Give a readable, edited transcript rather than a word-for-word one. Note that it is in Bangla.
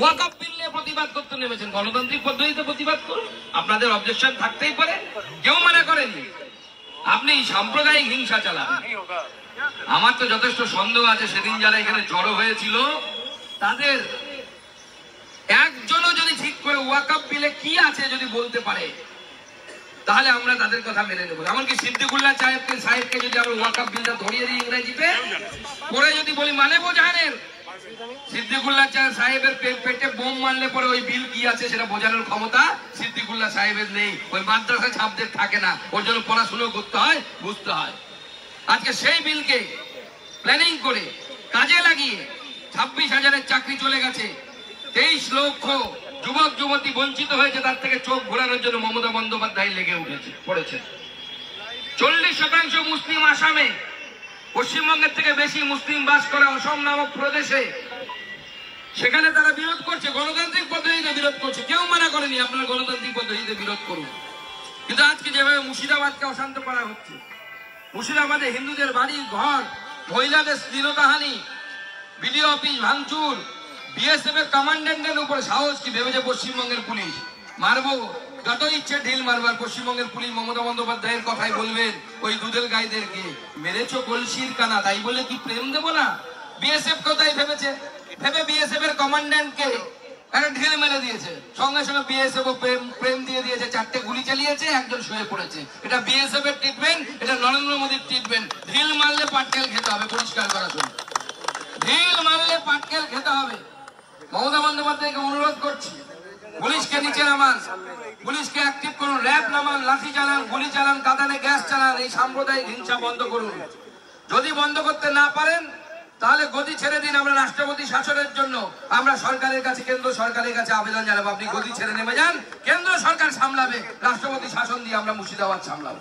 ওয়াকফ বিল নিয়ে প্রতিবাদ করতে নেমেছেন, গণতান্ত্রিক পদ্ধতিতে প্রতিবাদ করুন, আপনাদের অবজেকশন থাকতেই পারে, কেউ মনে করেনি। আপনি সাম্প্রদায়িক হিংসা চালান। আমার তো যথেষ্ট সন্দেহ আছে সেদিন যারা এখানে জড়ো হয়েছিল তাদের একজনও যদি ঠিক করে ওয়াকফ বিলে কি আছে যদি বলতে পারে তাহলে আমরা তাদের কথা মেনে নেব। এমনকি সিদ্দিকুল্লাহ সাহেবকে যদি আমরা ওয়াকফ বিলটা ধরিয়ে দিই ইংরেজিতে পরে যদি বলি মানে বোঝানের, সিদ্দিকুল্লাহ সাহেবের পেটে বোম মারলে পরে ওই বিল কি আছে সেটা বোঝানোর ক্ষমতা সিদ্দিকুল্লাহ সাহেবের নেই। ওই মাদ্রাসা ছাত্রদের থাকে না, ওর জন্য পড়াশুনো করতে হয়, বুঝতে হয়। আজকে সেই বিলকে প্ল্যানিং করে কাজে লাগিয়ে 26,000-এর চাকরি চলে গেছে, 23 লক্ষ যুবক যুবতী বঞ্চিত হয়েছে, তার থেকে চোখ ঘোরানোর জন্য মমতা বন্দ্যোপাধ্যায় লেগে পড়েছে। 40% মুসলিম আসামে, পশ্চিমবঙ্গের থেকে বেশি মুসলিম বাস করে অসম নামক প্রদেশে, সেখানে তারা বিরোধ করছে, গণতান্ত্রিক পদ্ধতিতে বিরোধ করছে। কেউ মানা করেনি আপনারা গণতান্ত্রিক পদ্ধতিতে বিরোধ করুন, কিন্তু আজকে যেভাবে মুর্শিদাবাদকে অশান্ত করা হচ্ছে, মুর্শিদাবাদে হিন্দুদের বাড়ি ঘর, মহিলাদের শ্লীলতাহানি, বিডিও অফিস ভাঙচুর, বিএসএফ এর কমান্ডেন্টের উপরে সাহস কি ভেবেছে পশ্চিমবঙ্গের পুলিশ মারবো, যত ইচ্ছে ঢিল মারবার। পশ্চিমবঙ্গের পুলিশ মমতা বন্দ্যোপাধ্যায়ের কথাই বলবেন ওই দুধের গাইদেরকে মেরেছো কলসির কানা, তাই বলে কি প্রেম দেবো না? বিএসএফ কোথায় ভেবেছে, ভেবে বিএসএফ এর কমান্ডেন্টকে একটা ঢিল মেরে দিয়েছে, সঙ্গে সঙ্গে বিএসএফ ও প্রেম দিয়ে দিয়েছে, 4টে গুলি চালিয়েছে, একজন শুয়ে পড়েছে। এটা বিএসএফ এর ট্রিটমেন্ট, এটা নরেন্দ্র মোদীর ট্রিটমেন্ট। ঢিল মারলে পাটকেল খেতে হবে, পরিষ্কার করা শুনুন, ঢিল মারলে পাটকেল খেতে হবে। মমতা বন্দ্যোপাধ্যায়কে অনুরোধ করছি, পুলিশকে নিচে নামান, পুলিশকে অ্যাক্টিভ করুন, র্যাব নামান, লাঠি চালান, গুলি চালান, কাঁদানে গ্যাস চালান, এই সাম্প্রদায়িক হিংসা বন্ধ করুন। যদি বন্ধ করতে না পারেন তাহলে গদি ছেড়ে দিন। আমরা রাষ্ট্রপতি শাসনের জন্য আমরা সরকারের কাছে, কেন্দ্র সরকারের কাছে আবেদন জানাবো, আপনি গদি ছেড়ে নেমে যান, কেন্দ্র সরকার সামলাবে, রাষ্ট্রপতি শাসন দিয়ে আমরা মুর্শিদাবাদ সামলাবো।